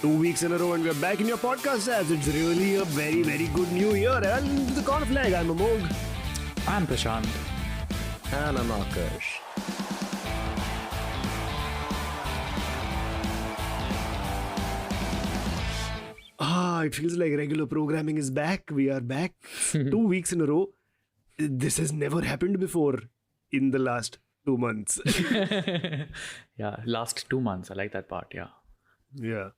2 weeks in a row and we're back in your podcast apps. It's really a very, very good new year. And the corner flag, I'm Amog. I'm Prashant. And I'm Akash. It feels like regular programming is back. We are back 2 weeks in a row. This has never happened before in the last 2 months. Yeah, last 2 months. I like that part. Yeah. Yeah.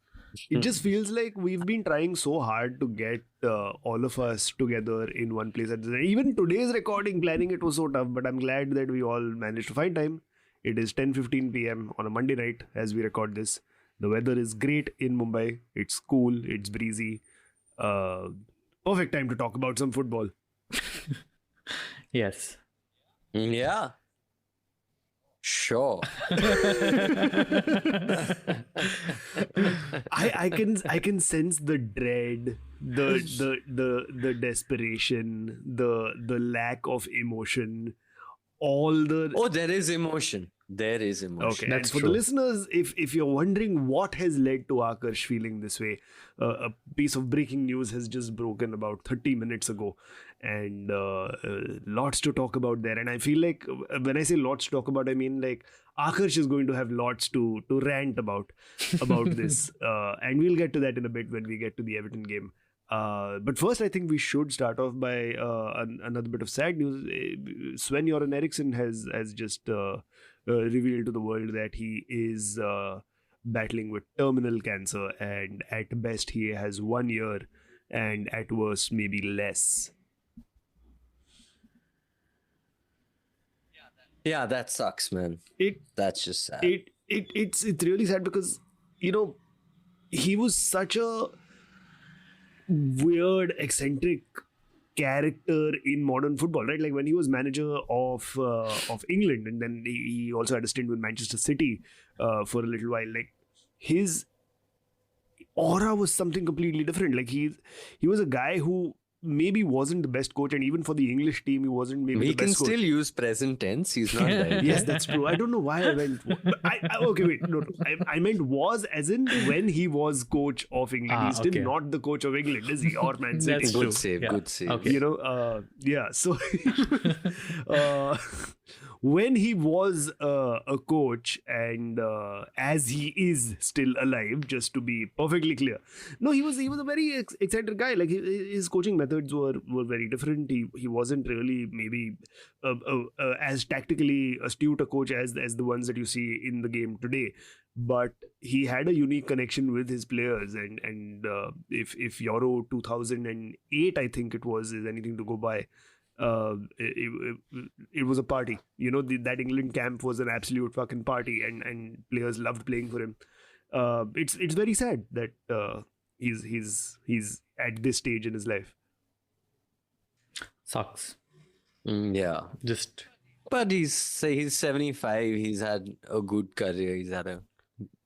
It just feels like we've been trying so hard to get all of us together in one place. Even today's recording, planning it was so tough, but I'm glad that we all managed to find time. It is 10:15 p.m. on a Monday night as we record this. The weather is great in Mumbai. It's cool. It's breezy. Perfect time to talk about some football. Yes. Yeah. Sure. I can sense the dread, the desperation, the lack of emotion, all the. Oh, there is emotion. There is emotion. Okay, That's and for true. the listeners, if you're wondering what has led to Akash feeling this way, a piece of breaking news has just broken about 30 minutes ago, and lots to talk about there. And I feel like when I say lots to talk about, I mean like Akash is going to have lots to rant about this, and we'll get to that in a bit when we get to the Everton game. But first, I think we should start off by another bit of sad news. Sven-Göran Eriksson has just revealed to the world that he is battling with terminal cancer, and at best he has 1 year, and at worst maybe less. Yeah, that sucks, man. That's just sad. It's really sad because he was such a weird, eccentric character in modern football, right? Like when he was manager of England, and then he also had a stint with Manchester City for a little while. Like his aura was something completely different. Like he was a guy who maybe wasn't the best coach, and even for the English team, he wasn't maybe We the can best coach. still use present tense. He's not dead. Yes, that's true. I don't know why I went. Okay, wait. No. I meant was as in when he was coach of England. He's still okay. not the coach of England, is he? Or Man City. That's Good true. save. Yeah. Good save. Okay. Yeah. So when he was a coach, and as he is still alive, just to be perfectly clear, no, he was a very eccentric guy. Like his coaching methods were very different. He wasn't really maybe as tactically astute a coach as the ones that you see in the game today. But he had a unique connection with his players, and if Euro 2008, I think it was, is anything to go by, it was a party. That England camp was an absolute fucking party, and players loved playing for him. It's very sad that he's at this stage in his life. Sucks. Yeah. Just But he's 75. He's had a good career. He's had a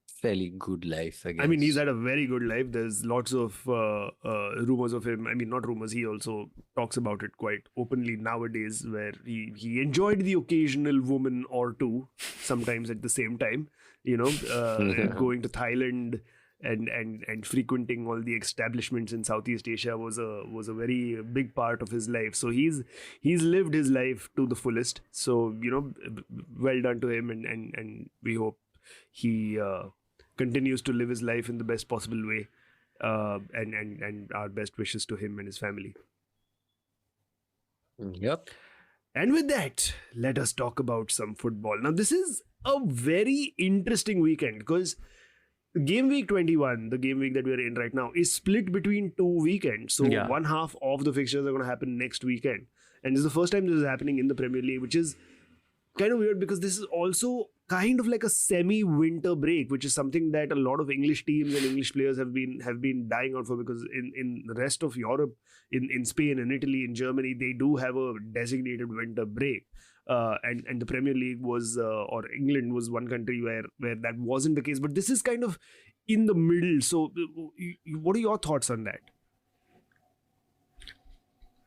fairly good life, I guess. I mean, he's had a very good life. There's lots of rumors of him. I mean, not rumors. He also talks about it quite openly nowadays, where he enjoyed the occasional woman or two, sometimes at the same time. Going to Thailand and frequenting all the establishments in Southeast Asia was a very big part of his life. So he's lived his life to the fullest. So well done to him, and we hope he continues to live his life in the best possible way, and our best wishes to him and his family. Yep. And with that, let us talk about some football. Now, this is a very interesting weekend because game week 21, the game week that we're in right now, is split between 2 weekends. So Yeah. one half of the fixtures are going to happen next weekend. And this is the first time this is happening in the Premier League, which is kind of weird because this is also kind of like a semi-winter break, which is something that a lot of English teams and English players have been dying out for, because in the rest of Europe, in Spain and Italy and Germany, they do have a designated winter break. And the Premier League was, or England was one country where that wasn't the case. But this is kind of in the middle. So what are your thoughts on that?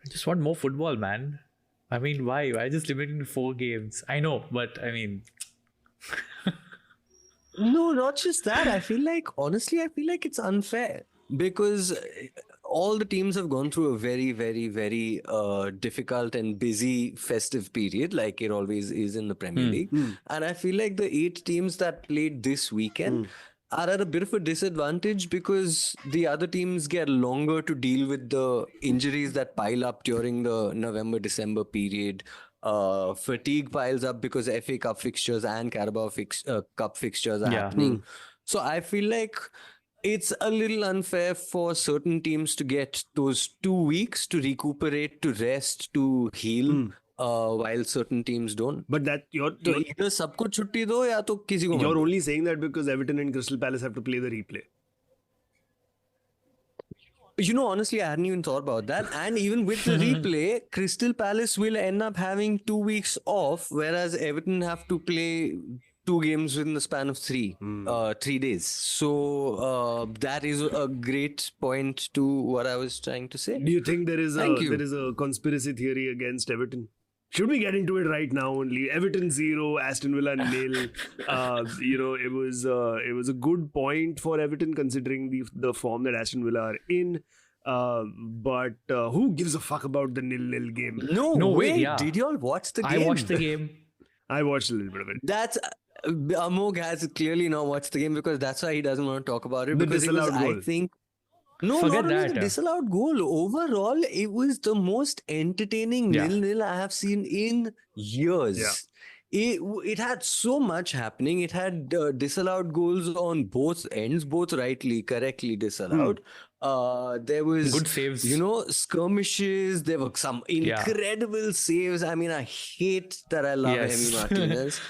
I just want more football, man. I mean, why? Why just limit it to 4 games? I know, but I mean, No, not just that. Honestly, I feel like it's unfair because all the teams have gone through a very, very, very difficult and busy festive period, like it always is in the Premier League. And I feel like the 8 teams that played this weekend are at a bit of a disadvantage because the other teams get longer to deal with the injuries that pile up during the November-December period. Fatigue piles up because FA Cup fixtures and Carabao Cup fixtures are Yeah. happening. So I feel like it's a little unfair for certain teams to get those 2 weeks to recuperate, to rest, to heal, while certain teams don't. But that तो either सबको छुट्टी दो या तो किसी को मत you're दो. only saying that because Everton and Crystal Palace have to play the replay. Honestly, I hadn't even thought about that. And even with the replay, Crystal Palace will end up having 2 weeks off, whereas Everton have to play 2 games within the span of 3 days. So that is a great point to what I was trying to say. Do you think there is Thank you. a conspiracy theory against Everton? Should we get into it right now only? Everton 0, Aston Villa 0. It was a good point for Everton considering the form that Aston Villa are in. But who gives a fuck about the 0-0 game? No way, way. yeah. Did you all watch the game? I watched the game. I watched a little bit of it. That's Amog has clearly not watched the game because that's why he doesn't want to talk about it. The Because it was, disallowed goal. I think, no, Forget not only that. the disallowed goal. Overall, it was the most entertaining Yeah. 0-0 I have seen in years. Yeah. It had so much happening. It had disallowed goals on both ends, both correctly disallowed. There was Good saves. Skirmishes. There were some incredible saves. I mean, I hate that I love Yes. Emi Martinez.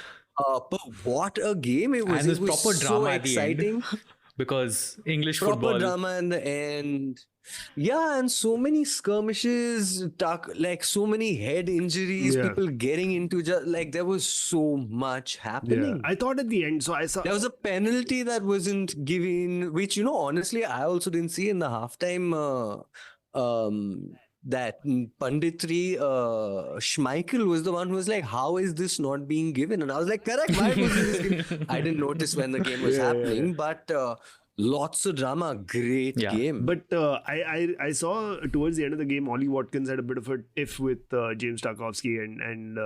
But what a game it was! And there's It was proper so drama at the exciting. end. Because English Proper football. drama in the end. Yeah, and so many skirmishes, like so many head injuries, Yeah. people getting into there was so much happening. I thought at the end, so I saw. There was a penalty that wasn't given, which honestly, I also didn't see in the halftime. That Panditri Schmeichel was the one who was like, "How is this not being given?" And I was like, "Correct, why wasn't this given?" I didn't notice when the game was happening, but lots of drama. Great game. But I saw towards the end of the game, Ollie Watkins had a bit of a tiff with James Tarkowski, and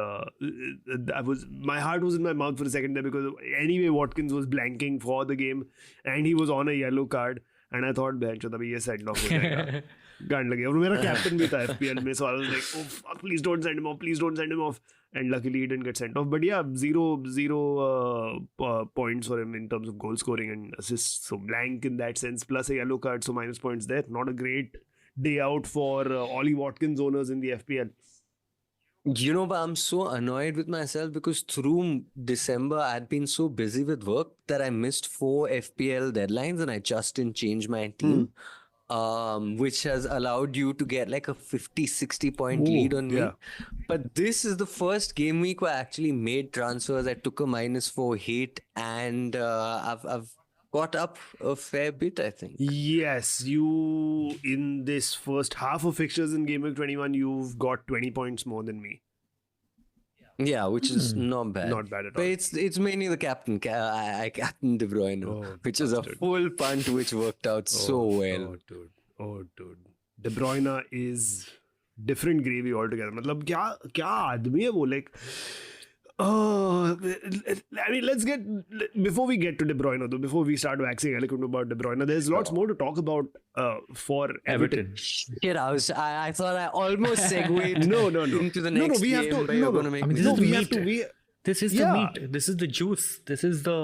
my heart was in my mouth for a second there because anyway Watkins was blanking for the game and he was on a yellow card, and I thought bench तभी ये send off हो जाएगा. गांड लगे और मेरा captain भी था FPL में, so I was like, oh fuck, please don't send him off, and luckily he didn't get sent off. But yeah, zero points for him in terms of goal scoring and assists, so blank in that sense, plus a yellow card, so minus points there. Not a great day out for Ollie Watkins owners in the FPL. But I'm so annoyed with myself because through December, I'd been so busy with work that I missed 4 FPL deadlines and I just didn't change my team, which has allowed you to get like a 50-60 point lead on me. yeah. But this is the first game week where I actually made transfers. I took a -4 hit and I've got up a fair bit, I think. Yes, you in this first half of fixtures in Game Week 21, you've got 20 points more than me. Yeah, which is not bad. Not bad at But all. it's mainly the captain. I captained De Bruyne, which is a bastard. full punt, which worked out so well. Oh, dude. De Bruyne is different gravy altogether. मतलब क्या आदमी है वो, like. I mean, before we get to De Bruyne, though, before we start waxing eloquent about De Bruyne, there's lots more to talk about for Everton. Shit, I thought I almost segued No. into the next we have game, to. but you're going to make I mean, me... this is the we meat. have to. This is the meat. This is the juice. This is the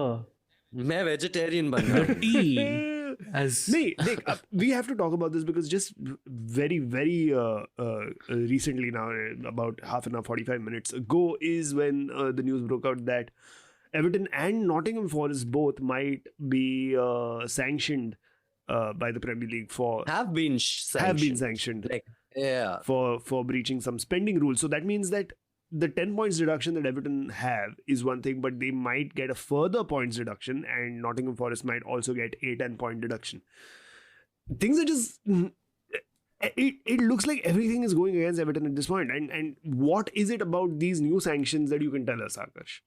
मैं vegetarian बन रहा हूँ. tea. As We have to talk about this because just very, very recently now, about half an hour, 45 minutes ago, is when the news broke out that Everton and Nottingham Forest both might be sanctioned by the Premier League Have been sanctioned Like, yeah. for breaching some spending rules. So that means that the 10 points deduction that Everton have is one thing, but they might get a further points deduction, and Nottingham Forest might also get a 10-point deduction. Things are just... It looks like everything is going against Everton at this point. And what is it about these new sanctions that you can tell us, Akash?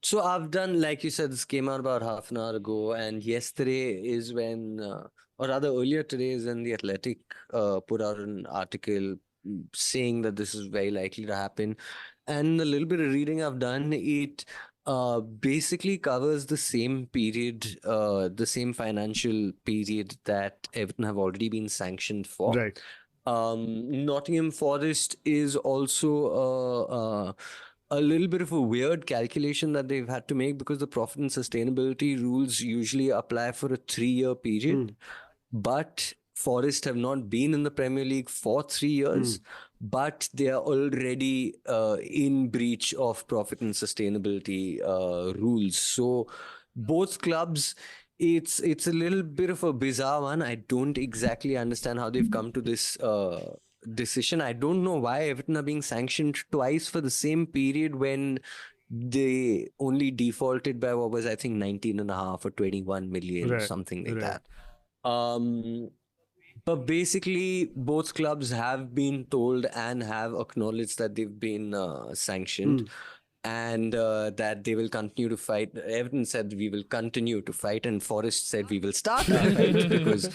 So I've done, like you said, this came out about half an hour ago, and yesterday is when, or rather earlier today is when the Athletic put out an article saying that this is very likely to happen. And a little bit of reading I've done, it basically covers the same period, the same financial period that Everton have already been sanctioned for. Right. Nottingham Forest is also a little bit of a weird calculation that they've had to make because the profit and sustainability rules usually apply for a 3-year period. But Forest have not been in the Premier League for 3 years, but they are already in breach of profit and sustainability rules. So both clubs, it's a little bit of a bizarre one. I don't exactly understand how they've come to this decision. I don't know why Everton are being sanctioned twice for the same period when they only defaulted by what was, I think, 19 and a half or 21 million, Right. something like Right. that. But basically, both clubs have been told and have acknowledged that they've been sanctioned and that they will continue to fight. Everton said we will continue to fight, and Forest said we will start our fight because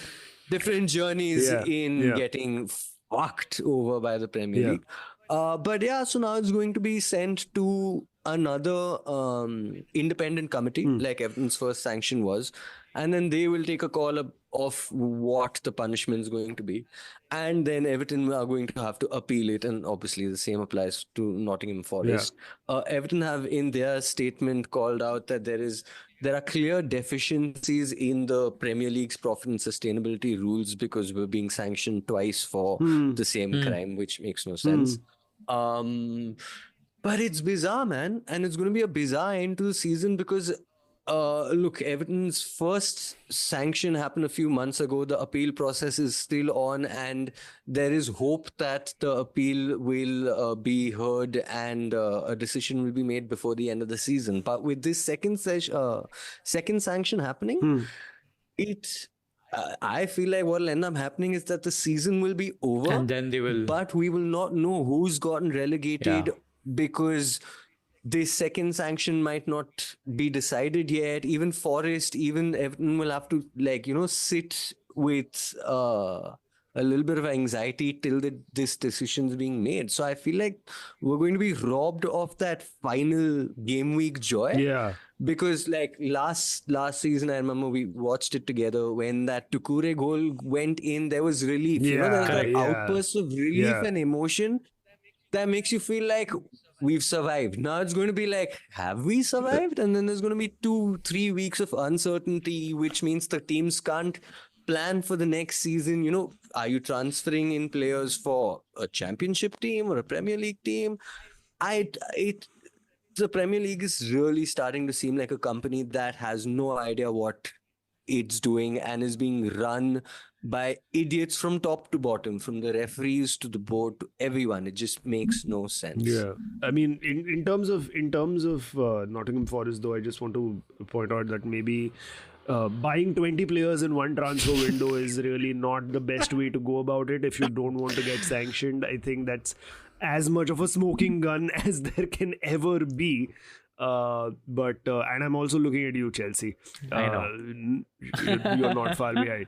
different journeys Yeah. in Yeah. getting fucked over by the Premier Yeah. League. But yeah, so now it's going to be sent to another independent committee, like Everton's first sanction was, and then they will take a call of what the punishment is going to be, and then Everton are going to have to appeal it, and obviously the same applies to Nottingham Forest. Everton have in their statement called out that there are clear deficiencies in the Premier League's profit and sustainability rules because we're being sanctioned twice for the same crime, which makes no sense. But it's bizarre, man, and it's going to be a bizarre end to the season because look, Everton's first sanction happened a few months ago. The appeal process is still on, and there is hope that the appeal will be heard and a decision will be made before the end of the season. But with this second sanction happening, it I feel like what will end up happening is that the season will be over, And then they will. but we will not know who's gotten relegated Yeah. because this second sanction might not be decided yet. Even Forest, even Everton will have to, like, sit with a little bit of anxiety till this decision is being made. So I feel like we're going to be robbed of that final game week joy. Yeah. Because like last season, I remember we watched it together. When that Tukure goal went in, there was relief. There was that Yeah. outburst of relief and emotion that makes you feel like we've survived. Now it's going to be like, have we survived? And then there's going to be 2-3 weeks of uncertainty, which means the teams can't plan for the next season. Are you transferring in players for a championship team or a Premier League team? The Premier League is really starting to seem like a company that has no idea what it's doing and is being run by idiots from top to bottom, from the referees to the board to everyone. It just makes no sense. Yeah, I mean, in terms of Nottingham Forest, though, I just want to point out that maybe buying 20 players in one transfer window is really not the best way to go about it if you don't want to get sanctioned. I think that's as much of a smoking gun as there can ever be. But and I'm also looking at you, Chelsea. I know. You're not far behind.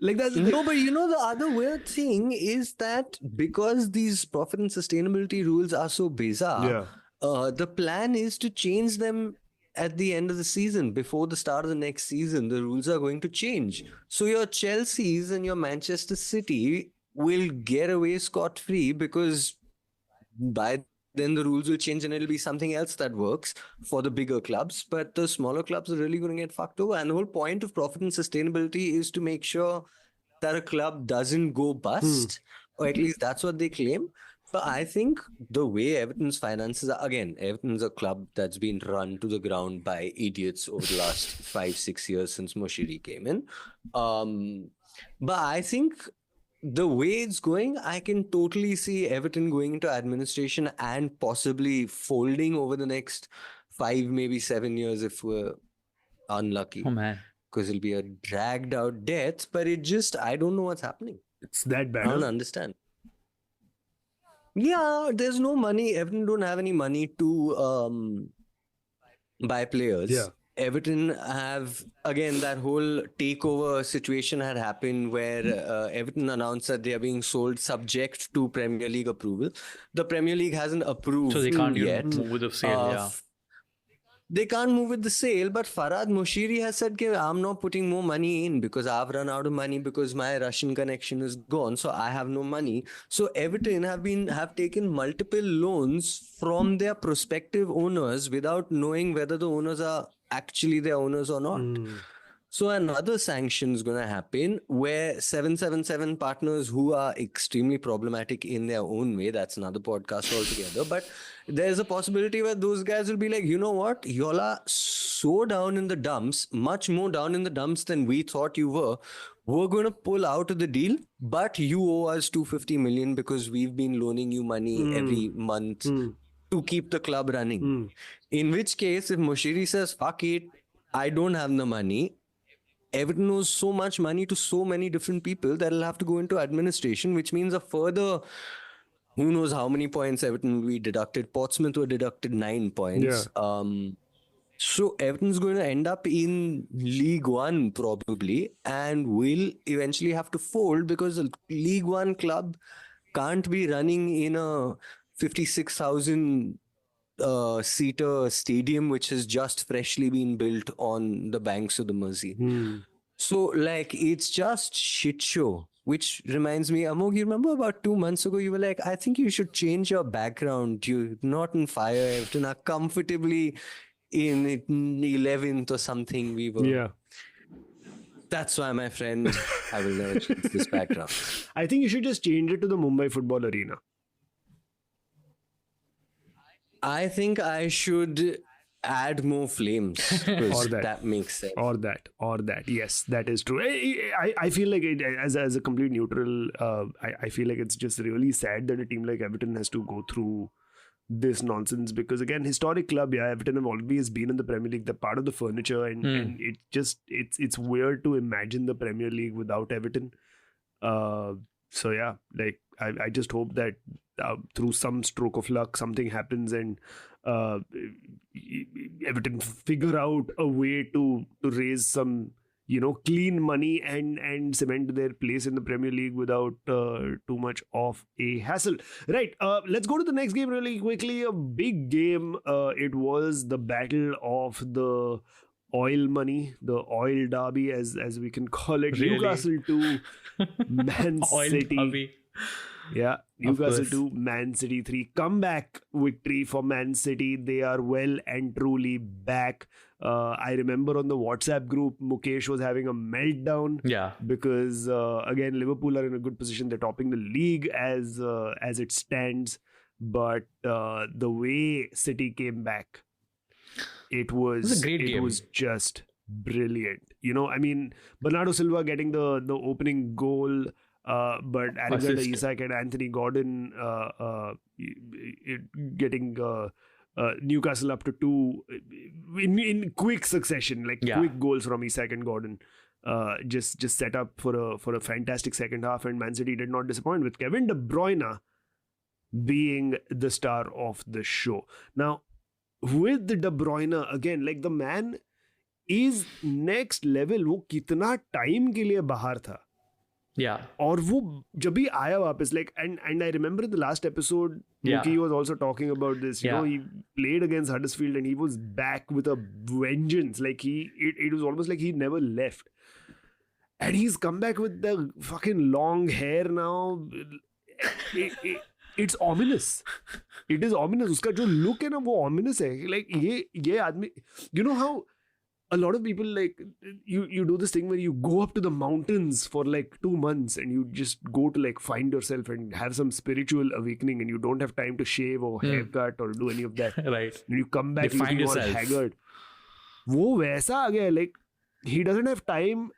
Like that's the No, but the other weird thing is that because these profit and sustainability rules are so bizarre, the plan is to change them at the end of the season. Before the start of the next season, the rules are going to change. So your Chelseas and your Manchester City will get away scot-free because by then the rules will change and it'll be something else that works for the bigger clubs. But the smaller clubs are really going to get fucked over. And the whole point of profit and sustainability is to make sure that a club doesn't go bust, or at least that's what they claim. But I think the way Everton's finances are, again, Everton's a club that's been run to the ground by idiots over the last 5-6 years since Moshiri came in. But I think the way it's going, I can totally see Everton going into administration and possibly folding over the next 5, maybe 7 years if we're unlucky. Oh man, because it'll be a dragged out death, but I don't know what's happening. It's that bad. I don't understand. Yeah, there's no money. Everton don't have any money to buy players. Yeah. Everton have, again, that whole takeover situation had happened where Everton announced that they are being sold subject to Premier League approval. The Premier League hasn't approved So they can't even yet. move with the sale. Yeah. They can't move with the sale, but Farhad Moshiri has said, "Ki, I'm not putting more money in because I've run out of money because my Russian connection is gone, so I have no money." So Everton have taken multiple loans from their prospective owners without knowing whether the owners are actually their owners or not. So another sanction is going to happen where 777 partners who are extremely problematic in their own way. That's another podcast altogether. But there's a possibility where those guys will be like, you know what? Y'all are so down in the dumps, much more down in the dumps than we thought you were. We're going to pull out of the deal, but you owe us 250 million because we've been loaning you money every month to keep the club running. In which case, if Moshiri says, fuck it, I don't have the money, Everton owes so much money to so many different people that it'll have to go into administration, which means a further who knows how many points Everton will be deducted. Portsmouth were deducted 9 points. So Everton's going to end up in League One probably and will eventually have to fold because a League One club can't be running in a 56,000 seater stadium which has just freshly been built on the banks of the Mersey. So like it's just shit show. Which reminds me, Amog, you remember about 2 months ago, you were like, I think you should change your background. You're not in fire. Everton are comfortably in 11th or something. We were. Yeah. That's why, my friend, I will never change this background. I think you should just change it to the Mumbai Football Arena. I think I should add more flames. Or that makes sense. Or that. Yes, that is true. I feel like it, as a complete neutral, I feel like it's just really sad that a team like Everton has to go through this nonsense because, again, historic club, yeah, Everton have always been in the Premier League. They're part of the furniture, and it just it's weird to imagine the Premier League without Everton. So yeah, like I just hope that through some stroke of luck something happens and Everton figure out a way to raise some clean money and cement their place in the Premier League without too much of a hassle. Right, let's go to the next game really quickly. A big game. It was the battle of the oil money, the oil derby as we can call it. Really? Newcastle to Man Oil City. derby. Yeah, Newcastle course. 2, Man City 3. Comeback victory for Man City. They are well and truly back. I remember on the WhatsApp group, Mukesh was having a meltdown. Yeah. Because again, Liverpool are in a good position. They're topping the league as it stands. But the way City came back, it was a great game. It was just brilliant. I mean, Bernardo Silva getting the opening goal. But Alexander Assist. Isak and Anthony Gordon getting Newcastle up to 2 in quick succession, like quick goals from Isak and Gordon. Just set up for a fantastic second half, and Man City did not disappoint with Kevin De Bruyne being the star of the show. Now, with the De Bruyne, again, like the man is next level. वो कितना time के लिए बाहर था. Yeah. और वो जब भी आया वापस, like and I remember in the last episode Mookie was also talking about this. You know, he played against Huddersfield and he was back with a vengeance. Like it was almost like he never left. And he's come back with the fucking long hair now. It's ominous. It is ominous. उसका जो look है ना वो ominous है. Like ये आदमी, you know how a lot of people, like, you do this thing where you go up to the mountains for like 2 months and you just go to like find yourself and have some spiritual awakening, and you don't have time to shave or haircut or do any of that. Right. And you come back looking all haggard. वो वैसा आ गया. Like, he doesn't have time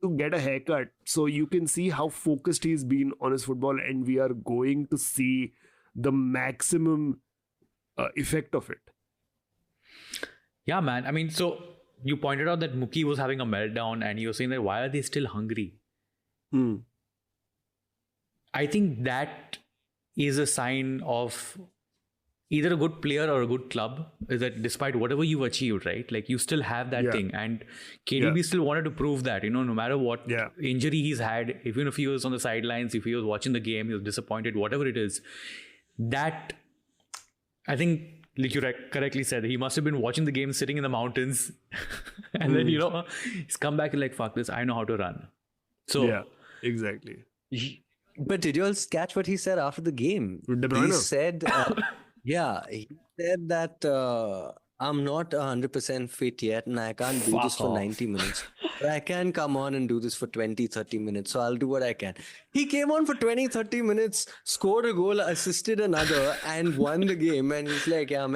to get a haircut. So you can see how focused he's been on his football, and we are going to see the maximum effect of it. Yeah, man. I mean, so you pointed out that Mookie was having a meltdown and he was saying that why are they still hungry? I think that is a sign of either a good player or a good club, is that despite whatever you've achieved, right? Like you still have that thing. And KDB still wanted to prove that, no matter what injury he's had, even if he was on the sidelines, if he was watching the game, he was disappointed, whatever it is, that I think, like you correctly said, he must have been watching the game sitting in the mountains. And then, he's come back and like, fuck this, I know how to run. So, yeah, exactly. But did you all catch what he said after the game? De Bruyne? He said, he said that I'm not 100% fit yet and I can't do this for 90 minutes. But I can come on and do this for 20, 30 minutes. So I'll do what I can. He came on for 20, 30 minutes, scored a goal, assisted another and won the game. And he's like, yeah,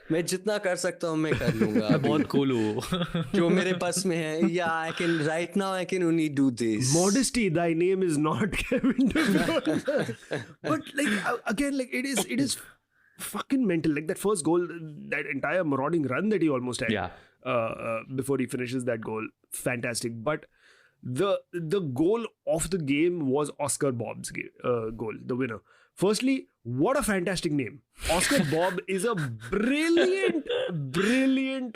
मैं जितना कर सकता हूँ मैं कर लूँगा. मैं बहुत cool हूँ. जो मेरे पास में है, yeah, I can, right now I can only do this. Modesty, thy name is not Kevin De Bruyne. But like, again, like it is fucking mental. Like that first goal, that entire marauding run that he almost had before he finishes that goal, fantastic. But the goal of the game was Oscar Bob's goal, the winner. Firstly, what a fantastic name. Oscar Bob is a brilliant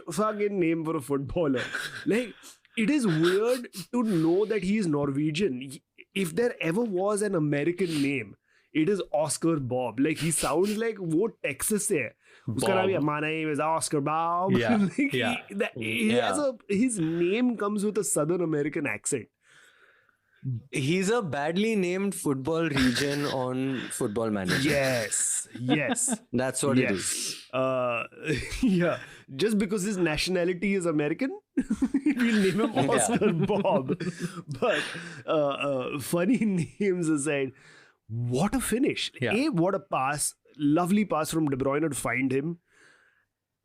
fucking name for a footballer. Like, it is weird to know that he is Norwegian. If there ever was an American name, it is Oscar Bob. Like, he sounds like वो Texas से है. उसका नाम my name is Oscar Bob. Yeah, like, his name comes with a Southern American accent. He's a badly named football region on Football Manager. Yes. That's what it is. Yeah. Just because his nationality is American, we'll name him Oscar Bob. But funny names aside, what a finish. Yeah. What a pass. Lovely pass from De Bruyne to find him.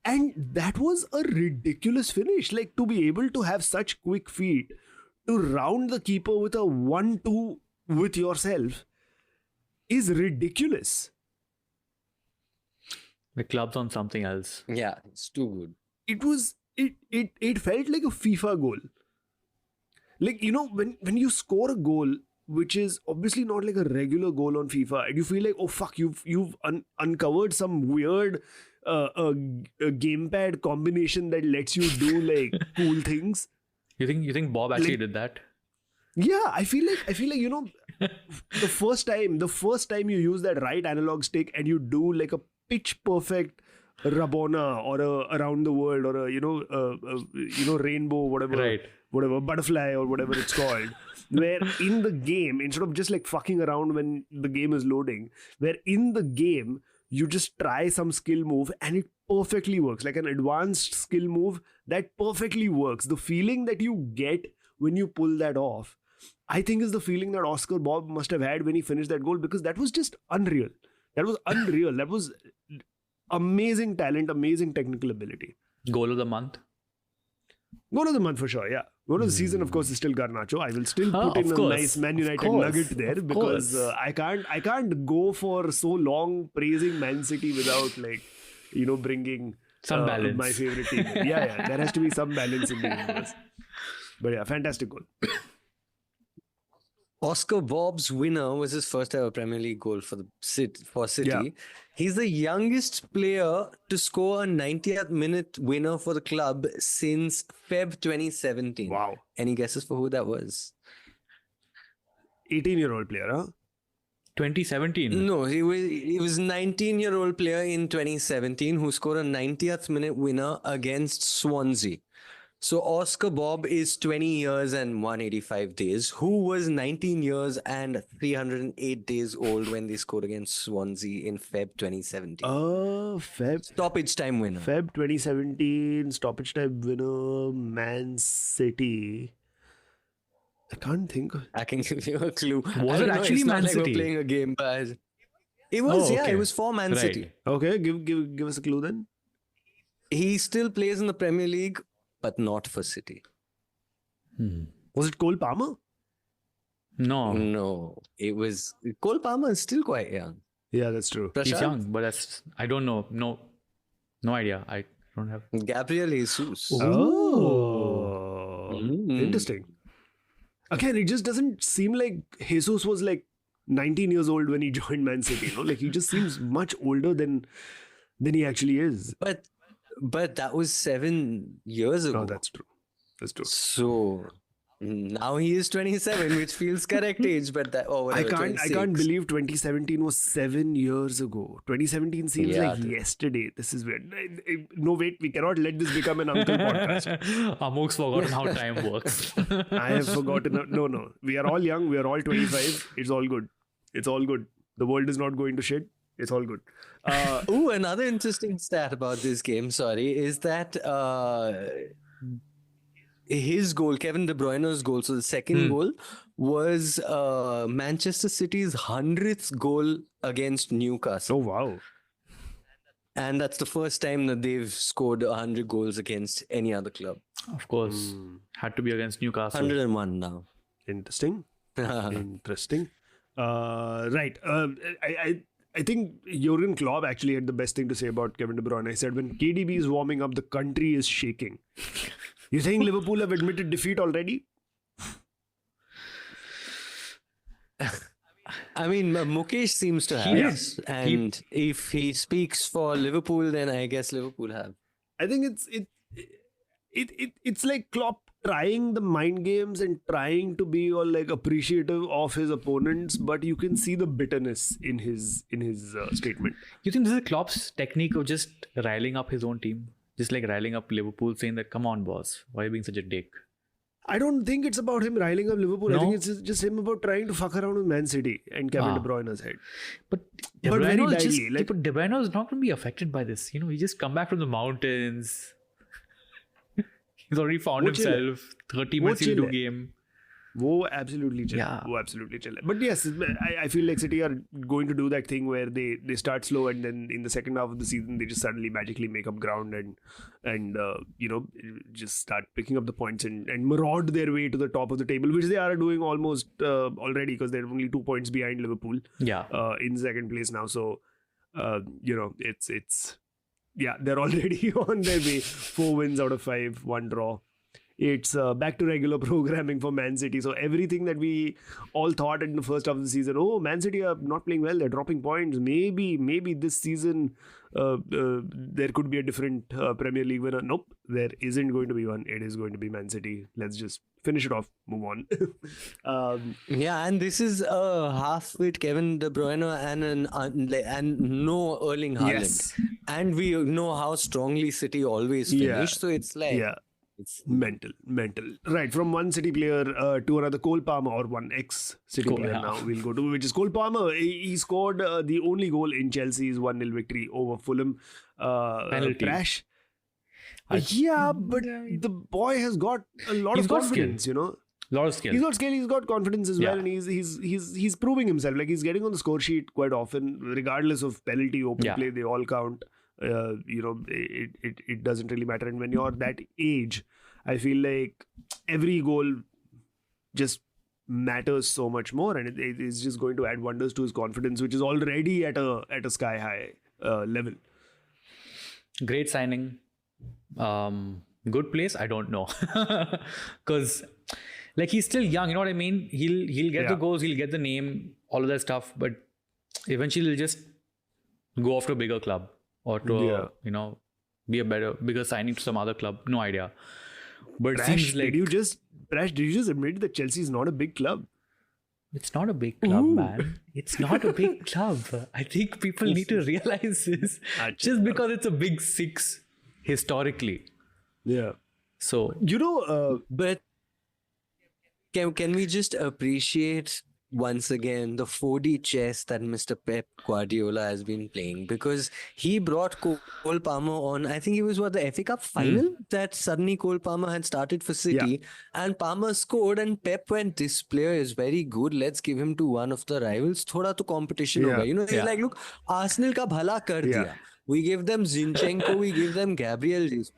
And that was a ridiculous finish. Like, to be able to have such quick feet, to round the keeper with a 1-2 with yourself is ridiculous. The club's on something else. Yeah, it's too good. It felt like a FIFA goal. Like, when you score a goal which is obviously not like a regular goal on FIFA, and you feel like, oh fuck, you've uncovered some weird gamepad combination that lets you do like cool things. You think Bob actually did that? Yeah, I feel like the first time you use that right analog stick and you do like a pitch perfect Rabona or a around the world or a rainbow, whatever butterfly or whatever it's called, where in the game, instead of just like fucking around when the game is loading, where in the game you just try some skill move and it perfectly works, like an advanced skill move that perfectly works. The feeling that you get when you pull that off, I think, is the feeling that Oscar Bob must have had when he finished that goal, because that was just unreal. That was amazing talent, amazing technical ability. Goal of the month? Goal of the month for sure, yeah. Goal of the season, of course, is still Garnacho. I will still put in a nice Man United nugget there, because I can't go for so long praising Man City without bringing some balance. My favorite team. Yeah, there has to be some balance in the universe. But yeah, fantastic goal. Oscar Bob's winner was his first ever Premier League goal for City. Yeah. He's the youngest player to score a 90th minute winner for the club since Feb 2017. Wow. Any guesses for who that was? 18-year-old player, huh? 2017? No, he was 19-year-old player in 2017 who scored a 90th minute winner against Swansea. So Oscar Bob is 20 years and 185 days, who was 19 years and 308 days old when they scored against Swansea in Feb 2017. Feb. Stoppage time winner. Feb 2017, stoppage time winner, Man City. I can't think. I can give you a clue. Was it actually it's not Man like City? we're playing a game, but it was. okay. It was for Man Right. City. Okay, give us a clue then. He still plays in the Premier League, but not for City. Was it Cole Palmer? No. No, it was Cole Palmer is still quite young. Yeah, that's true. He's Prashant? young, but I don't know. No idea. I don't have. Gabriel Jesus. Oh, interesting. Again, it just doesn't seem like Jesus was like 19 years old when he joined Man City. Like he just seems much older than he actually is. But that was 7 years ago. Oh, that's true. That's true. So now he is 27, which feels correct age, but I can't believe 2017 was 7 years ago. 2017 seems like yesterday. This is weird. No, wait, we cannot let this become an uncle podcast. Amok's forgotten how time works. I have forgotten. No. We are all young. We are all 25. It's all good. It's all good. The world is not going to shit. It's all good. Another interesting stat about this game, is that his goal, Kevin De Bruyne's goal, so the second goal was Manchester City's 100th goal against Newcastle. Oh, wow. And that's the first time that they've scored 100 goals against any other club. Of course. Had to be against Newcastle. 101 now. Interesting. Interesting. Right. I think Jurgen Klopp actually had the best thing to say about Kevin De Bruyne. He said, when KDB is warming up, the country is shaking. You think Liverpool have admitted defeat already? I mean, Mukesh seems to have. Yes. And if he speaks for Liverpool, then I guess Liverpool have. I think it's like Klopp trying the mind games and trying to be all like appreciative of his opponents, but you can see the bitterness in his statement. You think this is Klopp's technique of just riling up his own team? Just like riling up Liverpool, saying that, come on, boss, why are you being such a dick? I don't think it's about him riling up Liverpool. No? I think it's just him about trying to fuck around with Man City and Kevin De Bruyne's head. But De Bruyne is not going to be affected by this. He just come back from the mountains. He's already found himself 30 minutes into the game. Wo absolutely chill. Yeah. Wo absolutely chill. But yes, I feel like City are going to do that thing where they start slow and then in the second half of the season they just suddenly magically make up ground and just start picking up the points and maraud their way to the top of the table, which they are doing almost already because they're only 2 points behind Liverpool. Yeah. In second place now. So it's they're already on their way. 4 wins out of 5, 1 draw. It's back to regular programming for Man City. So everything that we all thought in the first half of the season, Man City are not playing well, they're dropping points. Maybe this season there could be a different Premier League winner. Nope, there isn't going to be one. It is going to be Man City. Let's just finish it off, move on. And this is a half-fit Kevin De Bruyne and no Erling Haaland. Yes. And we know how strongly City always finish. So it's like... Yeah. It's mental. Right, from one City player to another, Cole Palmer, or one ex-City player now we'll go to, which is Cole Palmer. He scored the only goal in Chelsea's 1-0 victory over Fulham. Crash. Yeah, but the boy has got a lot of confidence, A lot of skill. He's got skill, he's got confidence as well, and he's proving himself. Like, he's getting on the score sheet quite often, regardless of penalty, open play, they all count. It doesn't really matter, and when you're that age, I feel like every goal just matters so much more, and it is just going to add wonders to his confidence, which is already at a sky high level. Great signing. Good place, I don't know, because like he's still young, you know what I mean? He'll get the goals, he'll get the name, all of that stuff, but eventually he'll just go off to a bigger club. Or to, be a bigger signing to some other club. No idea. But it seems like... Did you just admit that Chelsea is not a big club? It's not a big club, man. It's not a big club. I think people need to realize this. Just because it's a big 6 historically. Yeah. So... but can we just appreciate... once again, the 4D chess that Mr. Pep Guardiola has been playing, because he brought Cole Palmer on. I think it was the FA Cup final that suddenly Cole Palmer had started for City, and Palmer scored, and Pep went, this player is very good, let's give him to one of the rivals. Thoda to competition hoga. He's like, look, Arsenal ka bhala kar diya. We give them Zinchenko, we give them Gabriel Jesus.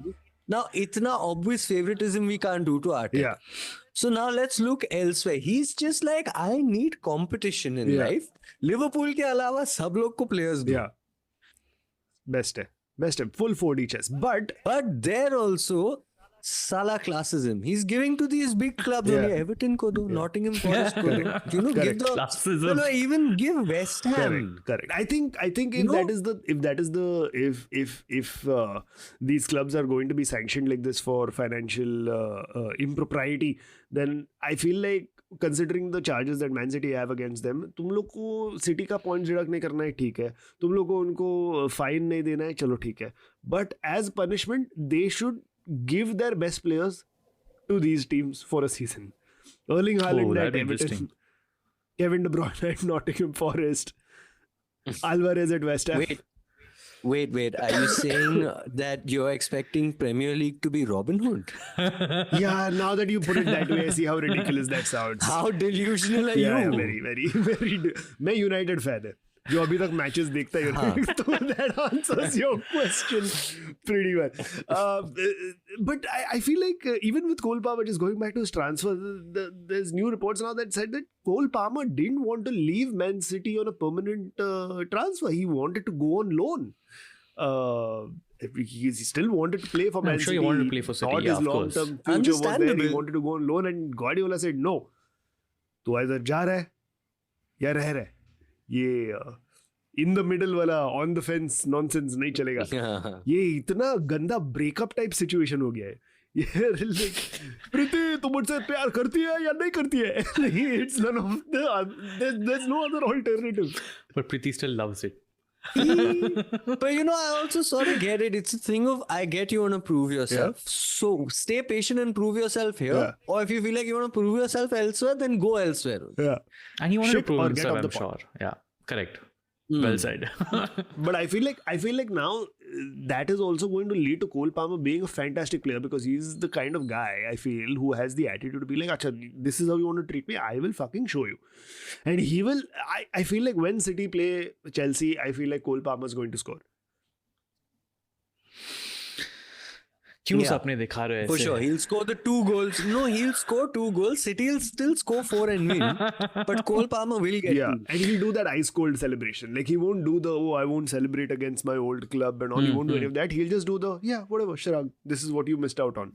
Now, itna obvious favoritism we can't do to Arteta. Yeah. So now let's look elsewhere. He's just like, I need competition in life. Liverpool ke alawa sab log ko players do. Yeah. Best hai. Full 4D chess. But there also, Salah classes him. He's giving to these big clubs only. Everton ko do, Nottingham Forest ko do. You know, give the Classism. no, even give West Ham. Correct. I think if these clubs are going to be sanctioned like this for financial impropriety, then I feel like, considering the charges that Man City have against them, तुम लोग को City का point झड़क नहीं करना है, ठीक है. तुम लोग को उनको fine नहीं देना है, चलो ठीक है. But as punishment, they should give their best players to these teams for a season. Erling Haaland at Everton, Kevin De Bruyne at Nottingham Forest, Alvarez at West Ham. Wait. Are you saying that you're expecting Premier League to be Robin Hood? Yeah, now that you put it that way, I see how ridiculous that sounds. How delusional are Yeah, you? very. मैं United fan है. जो अभी तक matches देखता है United, तो that answers your question pretty well. But I feel like even with Cole Palmer, just going back to his transfer, there's new reports now that said that Cole Palmer didn't want to leave Man City on a permanent transfer. He wanted to go on loan. He still wanted to play for Man City. I'm sure he wanted to play for City. Thought Yeah, his of course. long-term future was there. He wanted to go on loan, and Guardiola said no. तो either जा रहा है या रह रहा है. ये in the middle वाला ऑन द फेंस नॉनसेंस नहीं चलेगा. ये इतना गंदा ब्रेकअप टाइप सिचुएशन हो गया है. ये प्रीति तुम मुझसे प्यार करती है या नहीं करती है? It's none of there's no other alternative. But Preeti still loves it. But you know, I also sort of get it. It's a thing of, I get you want to prove yourself. Yeah. So stay patient and prove yourself here. Yeah. Or if you feel like you want to prove yourself elsewhere, then go elsewhere. Yeah. And he wanted to prove himself, I'm sure. Yeah, correct. Well said. But I feel like now that is also going to lead to Cole Palmer being a fantastic player, because he's the kind of guy, I feel, who has the attitude to be like, Acha, this is how you want to treat me, I will fucking show you. And he will. I feel like when City play Chelsea, I feel like Cole Palmer is going to score. क्यों सपने दिखा रहे हैं? For sure, he'll score the 2 goals. No, he'll score 2 goals. City will still score 4 and win. But Cole Palmer will get 2. And he'll do that ice cold celebration. Like, he won't do the, I won't celebrate against my old club and all. He won't do any of that. He'll just do the, whatever, shrug. This is what you missed out on.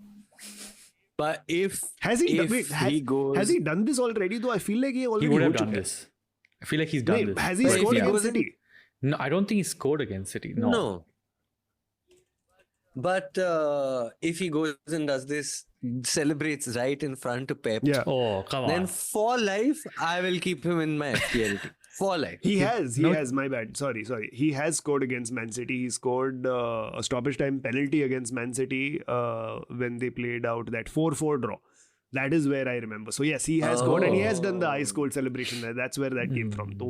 But has he done this already? Though I feel like he already would have done this. I feel like he's done this. Has he scored against City? No, I don't think he scored against City. No. But if he goes and does this, celebrates right in front of Pep, oh, come on. Then for life, I will keep him in my FPL team. For life. He has, my bad. Sorry. He has scored against Man City. He scored a stoppage time penalty against Man City when they played out that 4-4 draw. That is where I remember. So yes, he has scored and he has done the ice cold celebration there. That's where that came from. तो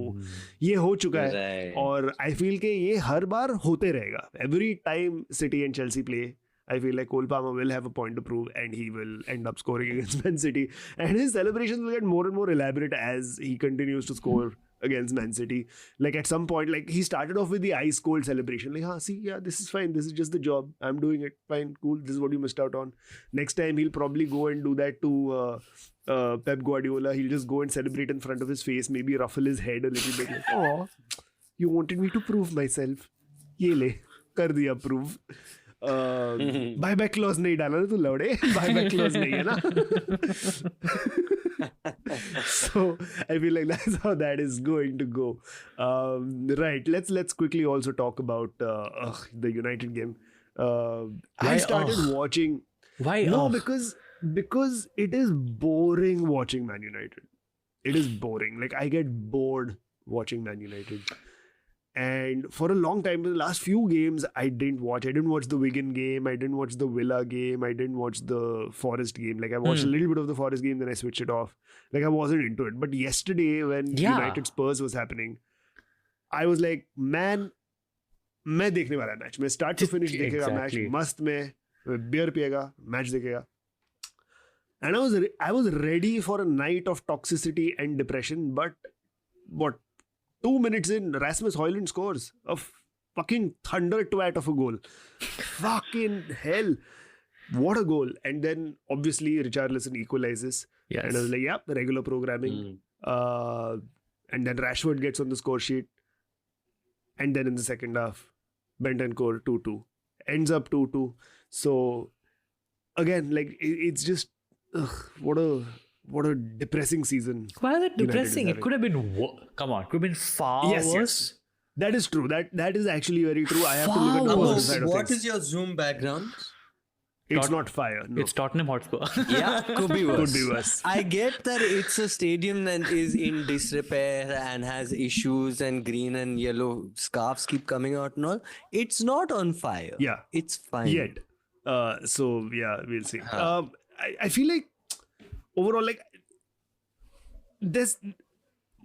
ये हो चुका है और I feel कि ये हर बार होते रहेगा. Every time City and Chelsea play, I feel like Cole Palmer will have a point to prove and he will end up scoring against Man City. And his celebrations will get more and more elaborate as he continues to score against Man City. Like at some point, like he started off with the ice cold celebration. Like, this is fine. This is just the job. I'm doing it. Fine, cool. This is what you missed out on. Next time, he'll probably go and do that to Pep Guardiola. He'll just go and celebrate in front of his face. Maybe ruffle his head a little bit. Like, oh, you wanted me to prove myself. Ye le, kar diya prove. Buyback clause नहीं डाला ना तू लौड़े. Buyback clause नहीं है ना. So I feel like that's how that is going to go. Right. Let's quickly also talk about the United game. I started watching. Why? No, because it is boring watching Man United. It is boring. Like I get bored watching Man United. And for a long time, the last few games, I didn't watch. I didn't watch the Wigan game. I didn't watch the Villa game. I didn't watch the Forest game. Like I watched a little bit of the Forest game, then I switched it off. Like I wasn't into it. But yesterday, when United Spurs was happening, I was like, man, मैं देखने वाला match. मैं start to finish देखेगा match. मस्त में beer पिएगा, match देखेगा. And I was ready for a night of toxicity and depression. But what? 2 minutes in, Rasmus Højlund scores a fucking thunder twat of a goal. Fucking hell. What a goal. And then, obviously, Richarlison equalizes. Yes. And I was like, the regular programming. And then Rashford gets on the score sheet. And then in the second half, Bentancur 2-2. Ends up 2-2. So, again, like it's just what a depressing season. Why is it United is depressing? It having. could have been come on, could have been far Yes, worse. That is true. That is actually very true. I have to look Far at the worse. positive side of What things. is your Zoom background? It's not fire. No. It's Tottenham Hotspur. Yeah, could be worse. Could be worse. I get that it's a stadium that is in disrepair and has issues, and green and yellow scarves keep coming out and all. It's not on fire. Yeah. It's fine. Yet. So yeah, we'll see. I feel like overall, like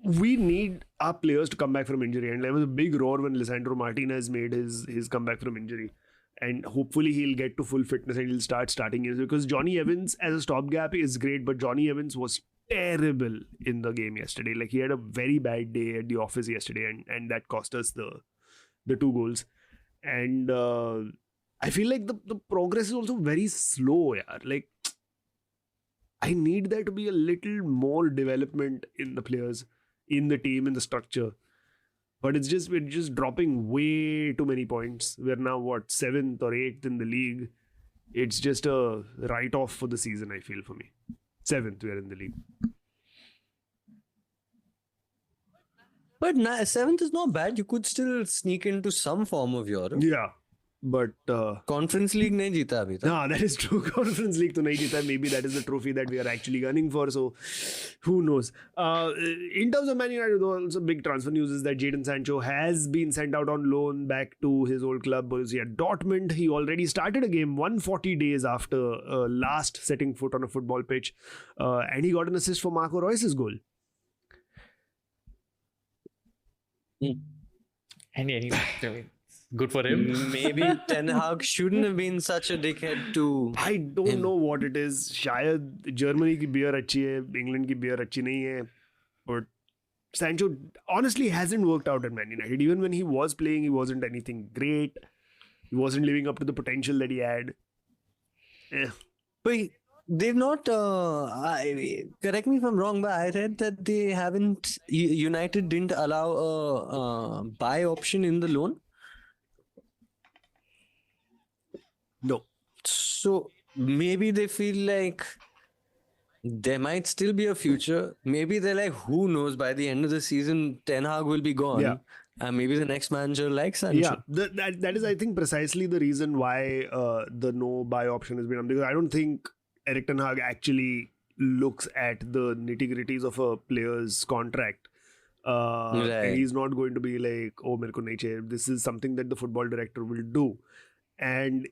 we need our players to come back from injury, and there was a big roar when Lisandro Martinez made his comeback from injury, and hopefully he'll get to full fitness and he'll starting games, because Johnny Evans as a stopgap is great, but Johnny Evans was terrible in the game yesterday. Like he had a very bad day at the office yesterday, and that cost us the 2 goals. And I feel like the progress is also very slow. Yeah, like I need there to be a little more development in the players, in the team, in the structure. But we're just dropping way too many points. We're now 7th or 8th in the league. It's just a write-off for the season, I feel, for me. 7th we're in the league. But 7th is not bad. You could still sneak into some form of Europe. Yeah. But Conference League नहीं जीता अभी तक. nah, that is true. Conference League तो नहीं जीता. Maybe that is the trophy that we are actually gunning for. So who knows? In terms of Man United, though, also big transfer news is that Jadon Sancho has been sent out on loan back to his old club, Borussia Dortmund. He already started a game 140 days after last setting foot on a football pitch, and he got an assist for Marco Reus's goal. Anyway, good for him. Maybe Ten Hag shouldn't have been such a dickhead to. I don't know what it is. शायद Germany की beer अच्छी है, England की beer अच्छी नहीं है, but Sancho honestly hasn't worked out at Man United. Even when he was playing, he wasn't anything great. He wasn't living up to the potential that he had. But they've not. Correct me if I'm wrong, but I read that they haven't. United didn't allow a buy option in the loan. No. So maybe they feel like there might still be a future. Maybe they're like, who knows? By the end of the season, Ten Hag will be gone. Yeah. And maybe the next manager likes Sancho. Yeah, that is, I think, precisely the reason why the no buy option has been on. Because I don't think Erik ten Hag actually looks at the nitty-gritties of a player's contract. Right. And he's not going to be like, oh, mere ko nahi chahiye. This is something that the football director will do. And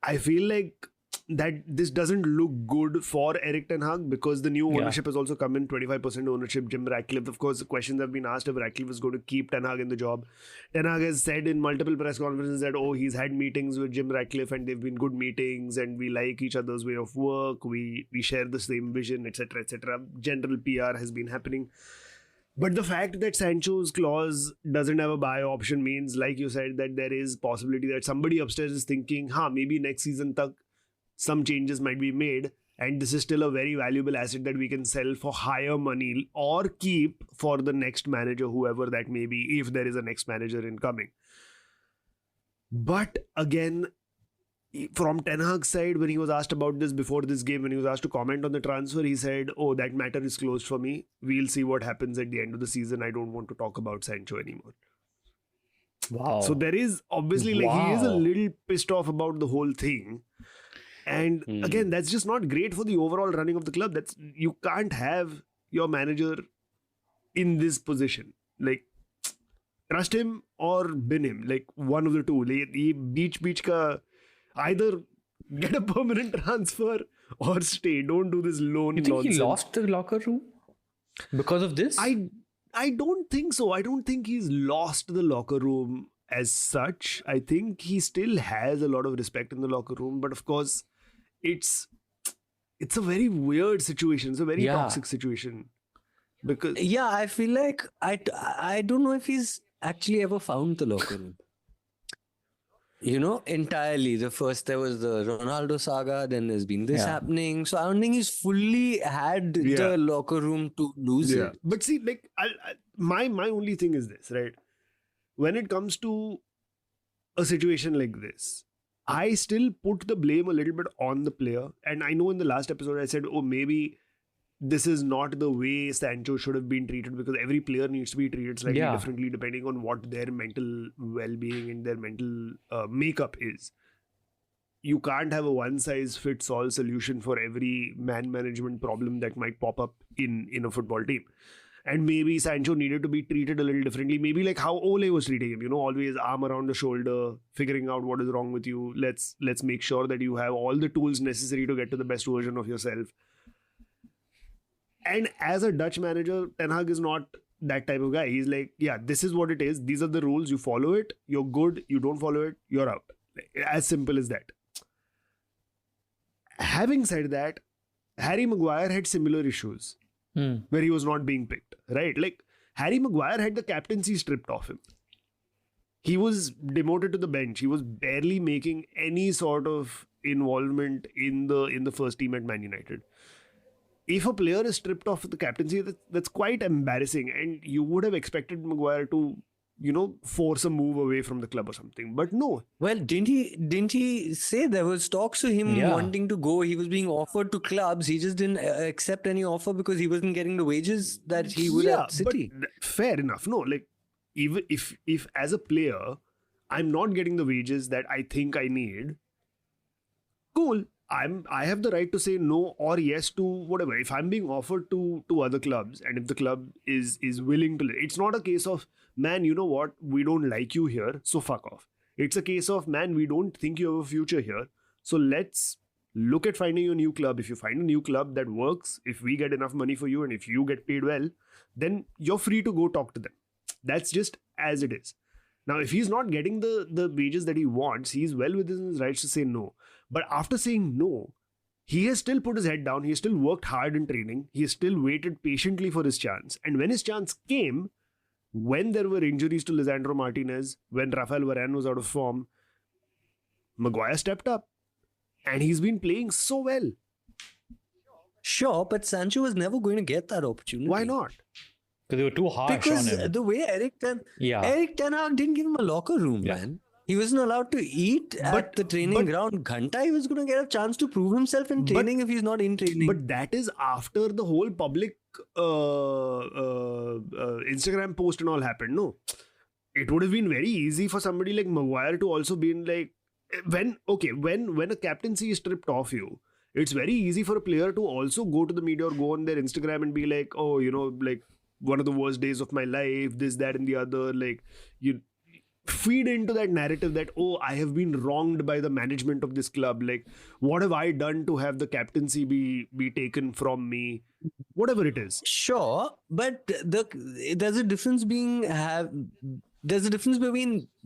I feel like that this doesn't look good for Erik ten Hag, because the new ownership has also come in, 25% ownership. Jim Ratcliffe, of course, the questions have been asked if Ratcliffe is going to keep Ten Hag in the job. Ten Hag has said in multiple press conferences that, oh, he's had meetings with Jim Ratcliffe and they've been good meetings and we like each other's way of work, we share the same vision, etc., etc. General PR has been happening. But the fact that Sancho's clause doesn't have a buy option means, like you said, that there is possibility that somebody upstairs is thinking, maybe next season tak some changes might be made, and this is still a very valuable asset that we can sell for higher money or keep for the next manager, whoever that may be, if there is a next manager incoming. But again, from Ten Hag's side, when he was asked about this before this game, when he was asked to comment on the transfer, he said, oh, that matter is closed for me. We'll see what happens at the end of the season. I don't want to talk about Sancho anymore. Wow. So there is obviously, like, he is a little pissed off about the whole thing. And again, that's just not great for the overall running of the club. You can't have your manager in this position. Like, trust him or bin him. Like, one of the two. Beach ka, either get a permanent transfer or stay. Don't do this loan You think nonsense. he lost the locker room because of this? I don't think so. I don't think he's lost the locker room as such. I think he still has a lot of respect in the locker room. But of course, it's a very weird situation. It's a very toxic situation. Because I feel like I don't know if he's actually ever found the locker room. Entirely. There was the Ronaldo saga, then there's been this happening. So I don't think he's fully had the locker room to lose it. But see, like, my only thing is this, right? When it comes to a situation like this, I still put the blame a little bit on the player. And I know in the last episode I said, oh, maybe this is not the way Sancho should have been treated, because every player needs to be treated slightly differently depending on what their mental well-being and their mental makeup is. You can't have a one-size-fits-all solution for every man management problem that might pop up in a football team. And maybe Sancho needed to be treated a little differently. Maybe like how Ole was treating him, always arm around the shoulder, figuring out what is wrong with you. Let's make sure that you have all the tools necessary to get to the best version of yourself. And as a Dutch manager, Ten Hag is not that type of guy. He's like, yeah, this is what it is. These are the rules. You follow it. You're good. You don't follow it. You're out. As simple as that. Having said that, Harry Maguire had similar issues where he was not being picked, right? Like, Harry Maguire had the captaincy stripped off him. He was demoted to the bench. He was barely making any sort of involvement in the first team at Man United. If a player is stripped off the captaincy, that's quite embarrassing. And you would have expected Maguire to, force a move away from the club or something. But no. Well, didn't he say there was talks to him wanting to go? He was being offered to clubs. He just didn't accept any offer because he wasn't getting the wages that he would at City. But fair enough. No, like, even if as a player, I'm not getting the wages that I think I need, cool. I have the right to say no or yes to whatever. If I'm being offered to other clubs, and if the club is willing to, it's not a case of, man, you know what, we don't like you here, so fuck off. It's a case of, man, we don't think you have a future here, so let's look at finding you a new club. If you find a new club that works, if we get enough money for you and if you get paid well, then you're free to go talk to them. That's just as it is. Now, if he's not getting the wages that he wants, he's well within his rights to say no. But after saying no, he has still put his head down. He has still worked hard in training. He has still waited patiently for his chance. And when his chance came, when there were injuries to Lisandro Martinez, when Rafael Varane was out of form, Maguire stepped up. And he's been playing so well. Sure, but Sancho was never going to get that opportunity. Why not? Because they were too harsh on him. Because the way Eric Ten Hag didn't give him a locker room, man. He wasn't allowed to eat at the training ground. Ghanta, he was going to get a chance to prove himself in training if he's not in training. But that is after the whole public Instagram post and all happened, no? It would have been very easy for somebody like Maguire to also be in like, when a captaincy is stripped off you, it's very easy for a player to also go to the media or go on their Instagram and be like, oh, like, one of the worst days of my life, this, that, and the other. Like, you feed into that narrative that, oh, I have been wronged by the management of this club. Like, what have I done to have the captaincy be taken from me? Whatever it is. Sure, but there's a difference between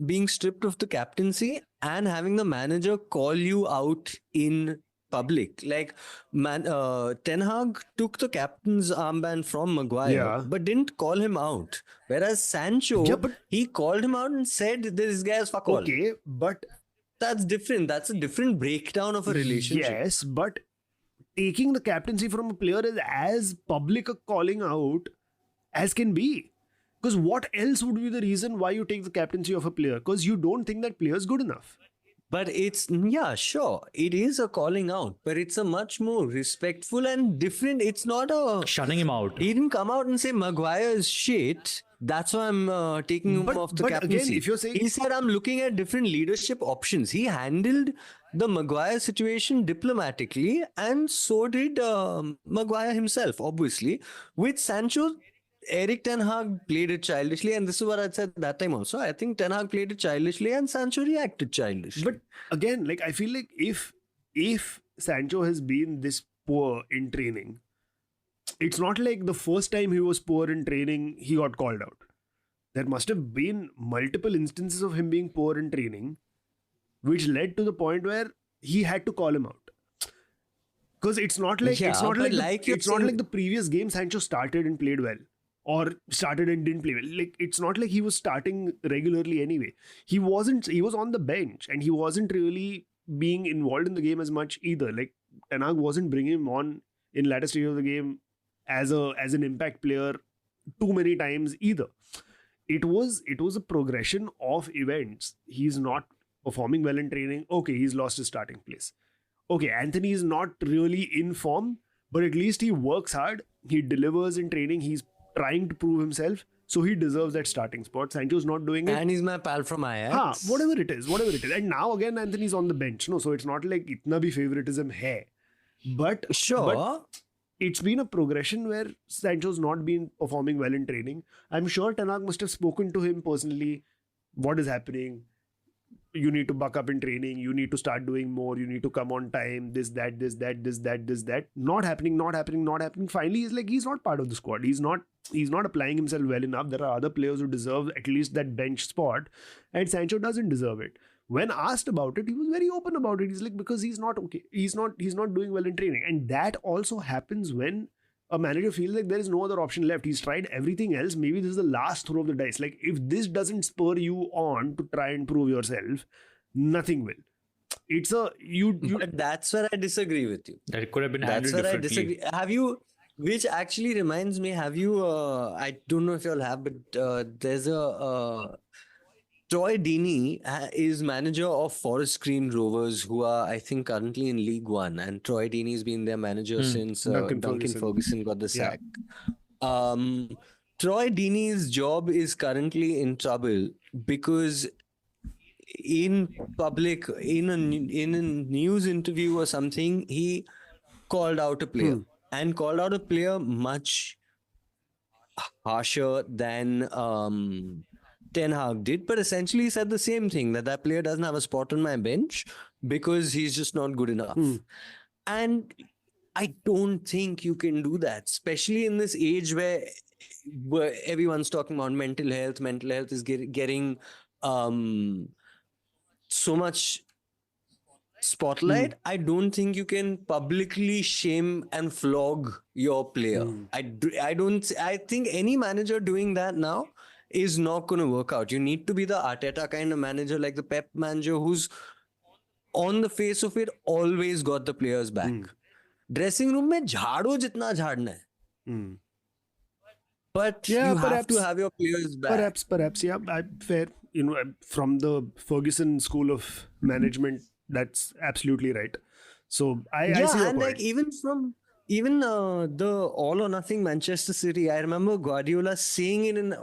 being stripped of the captaincy and having the manager call you out in public. Like, Ten Hag took the captain's armband from Maguire, but didn't call him out. Whereas Sancho, he called him out and said, this guy is fuck all. Okay, but that's different. That's a different breakdown of a relationship. Yes, but taking the captaincy from a player is as public a calling out as can be. Because what else would be the reason why you take the captaincy of a player? Because you don't think that player is good enough. But it's, sure, it is a calling out, but it's a much more respectful and different. It's not a shutting him out. He didn't come out and say Maguire is shit. That's why I'm taking him off the captaincy. Again, if you're saying, he said, I'm looking at different leadership options. He handled the Maguire situation diplomatically, and so did Maguire himself, obviously. With Sancho, Eric Ten Hag played it childishly, and this is what I said that time also. I think Ten Hag played it childishly and Sancho reacted childishly. But again, like, I feel like if Sancho has been this poor in training, it's not like the first time he was poor in training, he got called out. There must have been multiple instances of him being poor in training, which led to the point where he had to call him out. Because it's not like the previous game Sancho started and played well, or started and didn't play well. Like, it's not like he was starting regularly anyway. He was on the bench and he wasn't really being involved in the game as much either. Like, Ten Hag wasn't bringing him on in latter stage of the game as an impact player too many times either. It was a progression of events. He's not performing well in training. Okay, he's lost his starting place. Okay, Anthony is not really in form, but at least he works hard. He delivers in training. He's trying to prove himself. So he deserves that starting spot. Sancho's not doing it. And he's my pal from Ajax. Whatever it is. And now again, Anthony's on the bench. No, so it's not like itna bhi favoritism hai. But it's been a progression where Sancho's not been performing well in training. I'm sure Ten Hag must have spoken to him personally. What is happening? You need to buck up in training. You need to start doing more. You need to come on time. This, that. Not happening. Finally, he's not part of the squad. He's not applying himself well enough. There are other players who deserve at least that bench spot, and Sancho doesn't deserve it. When asked about it, he was very open about it. He's like, because he's not okay. He's not doing well in training. And that also happens when a manager feels like there is no other option left. He's tried everything else. Maybe this is the last throw of the dice. Like, if this doesn't spur you on to try and prove yourself, nothing will. It's But that's where I disagree with you. That could have been handled That's where I differently. disagree. Have you, which actually reminds me, have you, I don't know if you'll have, but there's a, Troy Deeney is manager of Forest Green Rovers, who are, I think, currently in League One. And Troy Deeney's been their manager since Duncan Ferguson got the sack. Troy Deeney's job is currently in trouble because in public, in a news interview or something, he called out a player and called out a player much harsher than Ten Hag did, but essentially he said the same thing, that player doesn't have a spot on my bench because he's just not good enough. And I don't think you can do that, especially in this age where everyone's talking about mental health. Mental health is getting so much spotlight. I don't think you can publicly shame and flog your player. I think any manager doing that now is not going to work out. You need to be the Arteta kind of manager, like the Pep manager, who's on the face of it always got the players back. Dressing room mein jhado jitna jhadna hai. But you have to have your players back. Perhaps, yeah, fair. From the Ferguson school of management, that's absolutely right. So I see your and point. like even the all or nothing Manchester City, I remember Guardiola saying it in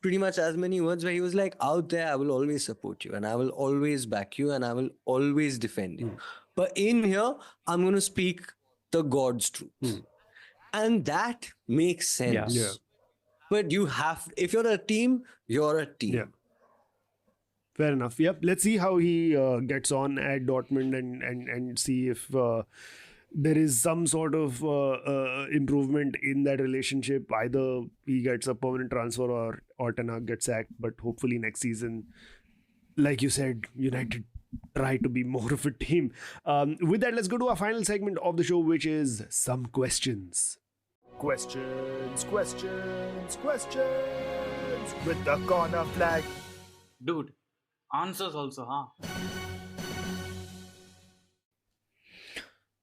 pretty much as many words, where he was like, out there, I will always support you and I will always back you and I will always defend you. But in here, I'm going to speak the God's truth. And that makes sense. Yeah. But you have, if you're a team, you're a team. Yeah. Fair enough. Yep. Let's see how he gets on at Dortmund and see if there is some sort of improvement in that relationship. Either he gets a permanent transfer or Ten Hag gets sacked. But hopefully next season, like you said, United try to be more of a team. With that, let's go to our final segment of the show, which is some questions. Questions with the corner flag. Dude, answers also, huh?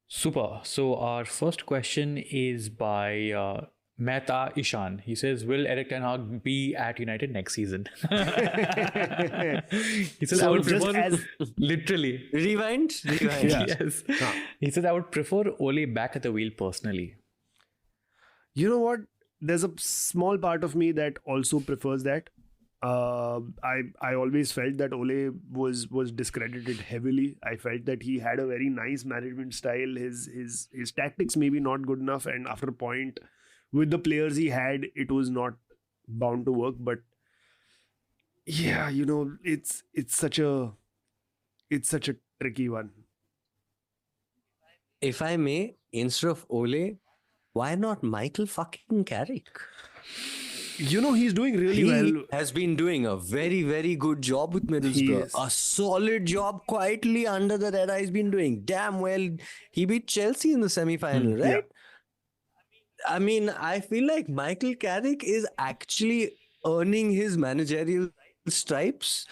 Super. So our first question is by Mehta Ishan. He says, will Erik Ten Hag be at United next season? He says, I would prefer... Literally. Rewind? Yes. He says, I would prefer Ole back at the wheel personally. You know what? There's a small part of me that also prefers that. I always felt that Ole was discredited heavily. I felt that he had a very nice management style. His tactics maybe not good enough, and after a point, with the players he had, it was not bound to work. But yeah, it's such a tricky one. If I may, instead of Ole, why not Michael fucking Carrick? He's doing really well. He has been doing a very, very good job with Middlesbrough. A solid job quietly under the radar. He's been doing damn well. He beat Chelsea in the semi-final, right? Yeah. I mean, I feel like Michael Carrick is actually earning his managerial stripes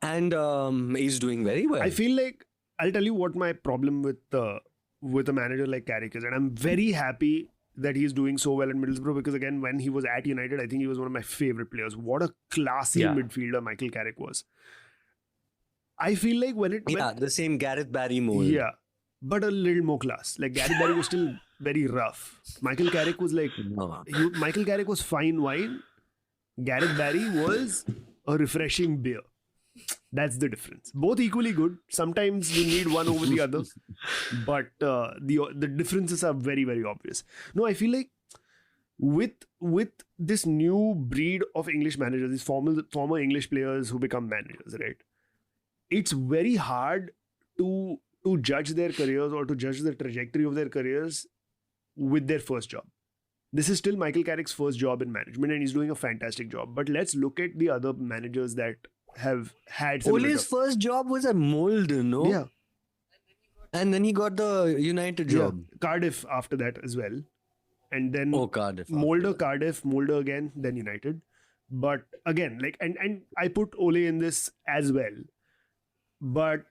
and he's doing very well. I feel like, I'll tell you what my problem with a manager like Carrick is, and I'm very happy that he's doing so well in Middlesbrough, because again, when he was at United, I think he was one of my favorite players. What a classy midfielder Michael Carrick was. I feel like when the same Gareth Barry mold. yeah, but a little more class. Like Gareth Barry was still very rough. Michael Carrick was like No. Michael Carrick was fine wine. Gareth Barry was a refreshing beer. That's the difference. Both equally good. Sometimes you need one over the other, but the differences are very, very obvious. No, I feel like with this new breed of English managers, these former English players who become managers, right? It's very hard to judge their careers or to judge the trajectory of their careers with their first job. This is still Michael Carrick's first job in management, and he's doing a fantastic job. But let's look at the other managers that have had similar Ole's first job was at Molde, no? yeah, And then he got the United job. yeah, Cardiff after that as well, and then Cardiff. Molde, Cardiff, Molde again, then United. But again, like and I put Ole in this as well. But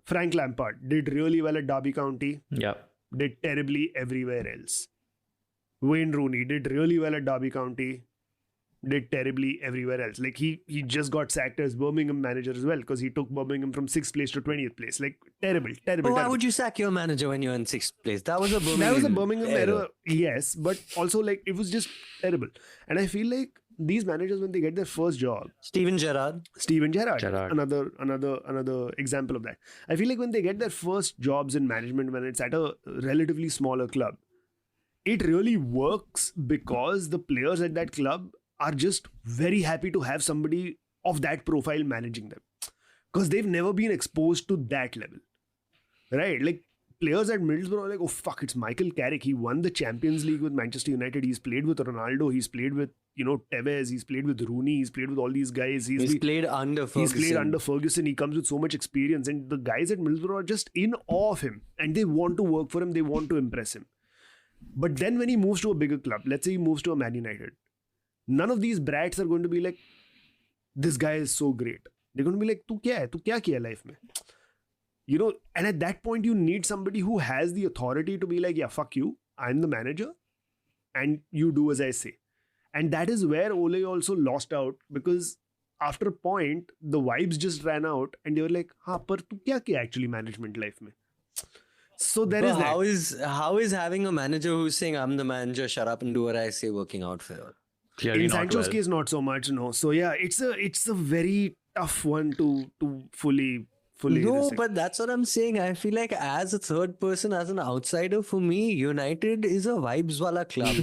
Frank Lampard did really well at Derby County, Yeah. did terribly everywhere else. Wayne Rooney did really well at Derby County, did terribly everywhere else. Like he just got sacked as Birmingham manager as well because he took Birmingham from 6th place to 20th place. Like terrible. Why would you sack your manager when you're in 6th place? That was a Birmingham error, yes, but also like it was just terrible. And I feel like these managers, when they get their first job, Steven Gerrard, another example of that. I feel like when they get their first jobs in management, when it's at a relatively smaller club, it really works because the players at that club are just very happy to have somebody of that profile managing them because they've never been exposed to that level, right? Like players at Middlesbrough are like, oh fuck, it's Michael Carrick. He won the Champions League with Manchester United. He's played with Ronaldo. He's played with Tevez. He's played with Rooney. He's played with all these guys. He's played under Ferguson. He comes with so much experience, and the guys at Middlesbrough are just in awe of him, and they want to work for him. They want to impress him. But then when he moves to a bigger club, let's say he moves to a Man United, none of these brats are going to be like, this guy is so great. They're going to be like, tu kya hai? Tu kya kiya life mein? And at that point, you need somebody who has the authority to be like, yeah, fuck you. I'm the manager and you do as I say. And that is where Ole also lost out because after a point, the vibes just ran out and they were like, हाँ पर तू क्या किया actually management life में? So there is that. How is having a manager who's saying, I'm the manager, shut up and do what I say, working out for you? Clearly in not Sancho's well. case, not so much, no. So yeah, it's a very tough one to fully. No, but that's what I'm saying. I feel like as a third person, as an outsider, for me, United is a vibes wala club.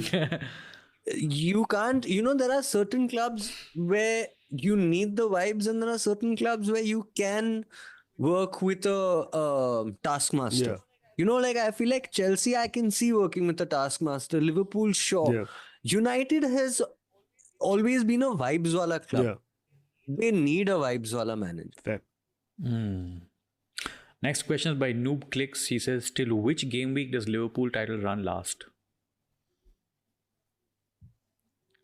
You can't, there are certain clubs where you need the vibes, and there are certain clubs where you can work with a taskmaster. Yeah. Like I feel like Chelsea, I can see working with a taskmaster. Liverpool, sure. Yeah. United has always been a vibes wala club. Yeah. They need a vibes wala manager. Fair. Next question is by Noob Clicks. He says, till which game week does Liverpool title run last?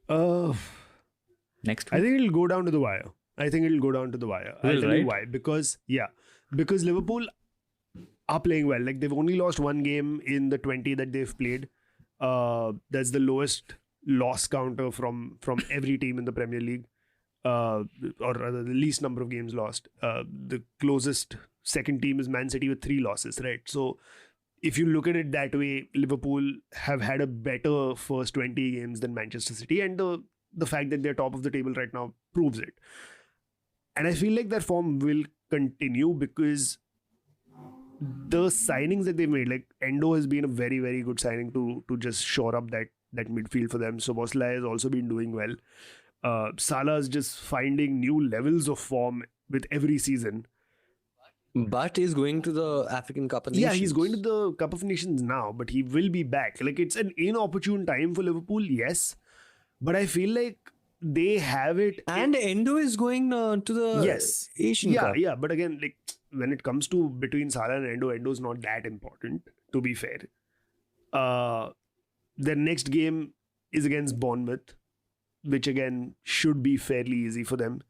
Next week? I think it'll go down to the wire. I'll tell you why. Because Liverpool are playing well. Like they've only lost one game in the 20 that they've played. That's the lowest loss counter from every team in the Premier League. Or rather the least number of games lost. The closest second team is Man City with 3 losses, right? So if you look at it that way, Liverpool have had a better first 20 games than Manchester City, and the fact that they're top of the table right now proves it. And I feel like their form will continue because the signings that they made, like Endo has been a very, very good signing to just shore up that midfield for them. Szoboszlai has also been doing well. Salah is just finding new levels of form with every season. But he's going to the African Cup of Nations. Yeah, he's going to the Cup of Nations now, but he will be back. Like it's an inopportune time for Liverpool, yes. But I feel like they have it. And Endo is going to the Asian Cup. Yeah, but again, like when it comes to between Salah and Endo is not that important, to be fair. Their next game is against Bournemouth, which again should be fairly easy for them.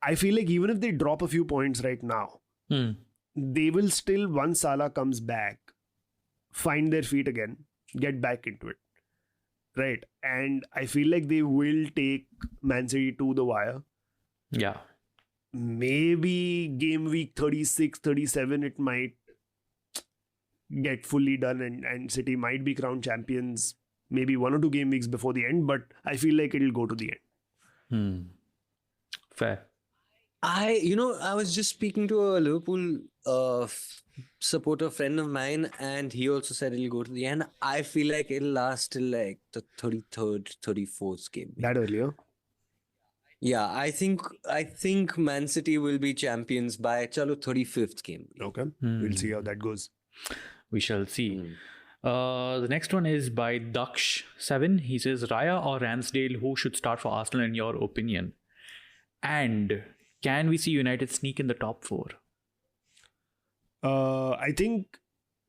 I feel like even if they drop a few points right now, they will still, once Salah comes back, find their feet again, get back into it. Right. And I feel like they will take Man City to the wire. Yeah. maybe game week 36, 37, it might get fully done and City might be crowned champions maybe 1 or 2 game weeks before the end, but I feel like it'll go to the end. Fair. I was just speaking to a Liverpool supporter friend of mine, and he also said it'll go to the end. I feel like it'll last till like the 33rd, 34th game. That earlier? Yeah, I think Man City will be champions by 35th game. Okay. We'll see how that goes. We shall see. The next one is by Daksh7. He says, Raya or Ramsdale, who should start for Arsenal in your opinion? And can we see United sneak in the top 4? I think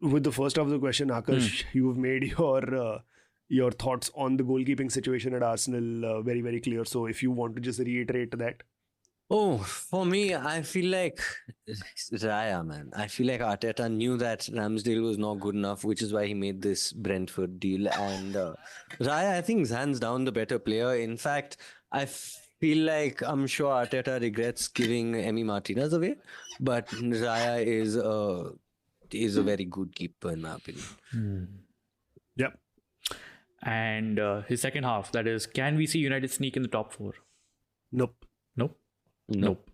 with the first half of the question, Akash, you've made your thoughts on the goalkeeping situation at Arsenal very, very clear. So if you want to just reiterate that. Oh, for me, I feel like Raya, man. I feel like Arteta knew that Ramsdale was not good enough, which is why he made this Brentford deal. And Raya, I think, is hands down the better player. In fact, I feel like I'm sure Arteta regrets giving Emi Martinez away, but Raya is a very good keeper in my opinion. Yep. And his second half, that is, can we see United sneak in the top 4? Nope. Nope.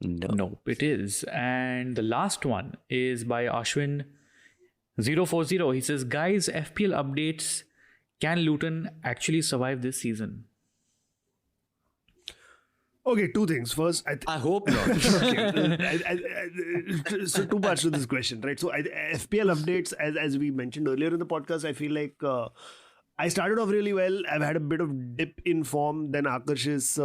It is. And the last one is by Ashwin040. He says, guys, FPL updates. Can Luton actually survive this season? Okay, 2 things. First, I hope not. So 2 parts to this question, right? So FPL updates, as we mentioned earlier in the podcast, I feel like I started off really well. I've had a bit of dip in form. Then Akarsh's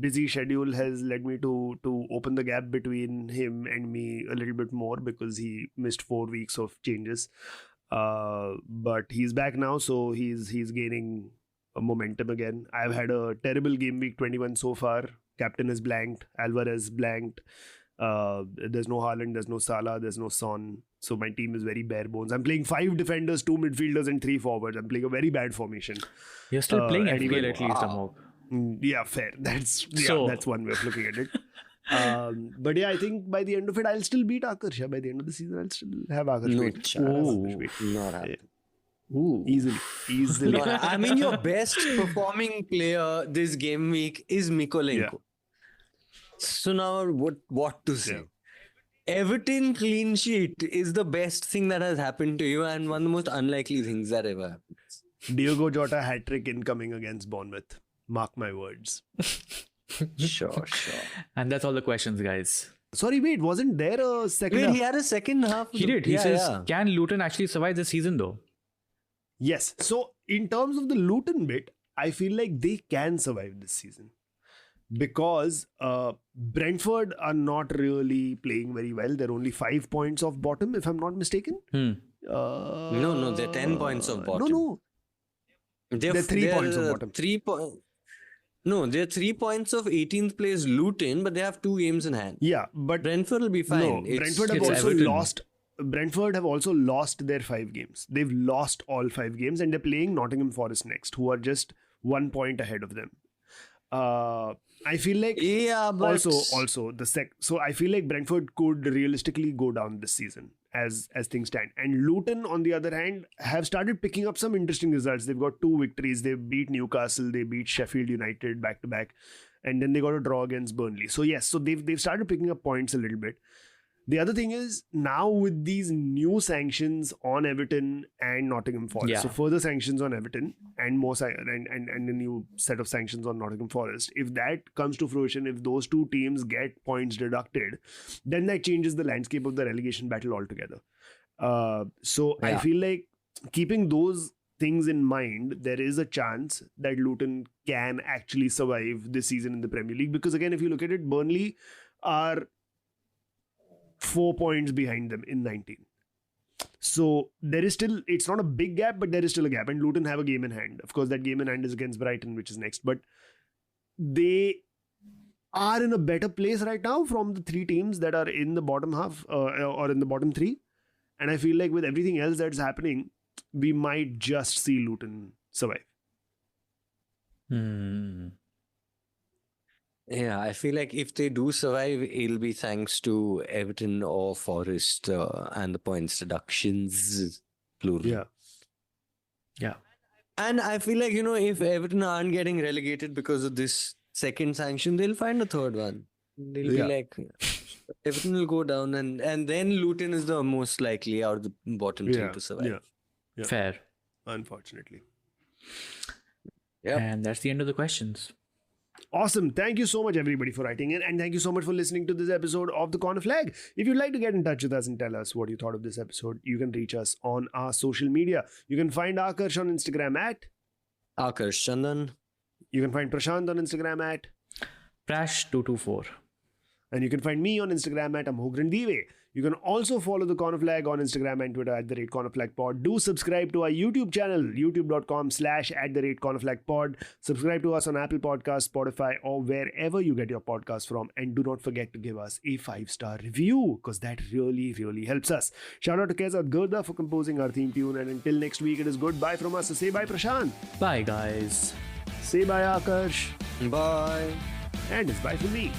busy schedule has led me to open the gap between him and me a little bit more because he missed 4 weeks of changes. But he's back now, so he's gaining momentum again. I've had a terrible game week 21 so far. Captain is blanked. Alvarez blanked. There's no Haaland, there's no Salah, there's no Son. So my team is very bare bones. I'm playing 5 defenders, 2 midfielders and 3 forwards. I'm playing a very bad formation. You're still playing FPL even, at least, Amok. Yeah, fair. That's one way of looking at it. But yeah, I think by the end of it, I'll still beat Akarsh. By the end of the season, I'll still have Akarsh. No beat. chance. Not happening. Ooh. Easily. I mean, your best performing player this game week is Mikolenko. Yeah. So now what to say? Yeah. Everton clean sheet is the best thing that has happened to you and one of the most unlikely things that ever happens. Diogo Jota hat-trick incoming against Bournemouth. Mark my words. Sure. And that's all the questions, guys. Sorry, wait, wasn't there a second half? He had a second half. He did. He says, can Luton actually survive this season though? Yes. So in terms of the Luton bit, I feel like they can survive this season. Because Brentford are not really playing very well. They're only 5 points off bottom, if I'm not mistaken. No, they're 10 points off bottom. No. They're 3 points off bottom. They're 3 points of 18th place Luton, but they have 2 games in hand. Yeah, but Brentford will be fine. No, Brentford have also lost their 5 games. They've lost all 5 games and they're playing Nottingham Forest next, who are just 1 point ahead of them. I feel like so I feel like Brentford could realistically go down this season as things stand. And Luton, on the other hand, have started picking up some interesting results. They've got 2 victories. They beat Newcastle. They beat Sheffield United back to back, and then they got a draw against Burnley. So yes, so they've started picking up points a little bit. The other thing is now with these new sanctions on Everton and Nottingham Forest, so further sanctions on Everton and more and a new set of sanctions on Nottingham Forest. If that comes to fruition, if those 2 teams get points deducted, then that changes the landscape of the relegation battle altogether. I feel like keeping those things in mind, there is a chance that Luton can actually survive this season in the Premier League. Because again, if you look at it, Burnley are 4 points behind them in 19. So there is still, it's not a big gap, but there is still a gap. And Luton have a game in hand. Of course, that game in hand is against Brighton, which is next. But they are in a better place right now from the 3 teams that are in the bottom half or in the bottom 3. And I feel like with everything else that's happening, we might just see Luton survive. Yeah, I feel like if they do survive, it'll be thanks to Everton or Forest and the points deductions, plural. Yeah. Yeah. And I feel like, if Everton aren't getting relegated because of this second sanction, they'll find a third one. They'll be like, Everton will go down, and then Luton is the most likely out of the bottom three to survive. Yeah. Fair. Unfortunately. Yep. And that's the end of the questions. Awesome. Thank you so much, everybody, for writing in. And thank you so much for listening to this episode of The Corner Flag. If you'd like to get in touch with us and tell us what you thought of this episode, you can reach us on our social media. You can find Akarsh on Instagram at Akarsh Chandan. You can find Prashant on Instagram at Prash224. And you can find me on Instagram at Amhograndive. You can also follow the Corner Flag on Instagram and Twitter at @CornerFlagPod. Do subscribe to our YouTube channel, youtube.com/@CornerFlagPod. Subscribe to us on Apple Podcasts, Spotify, or wherever you get your podcasts from. And do not forget to give us a 5-star review, because that really, really helps us. Shout out to Kezat Gurda for composing our theme tune. And until next week, it is goodbye from us. So say bye, Prashant. Bye, guys. Say bye, Akarsh. Bye. And it's bye from me.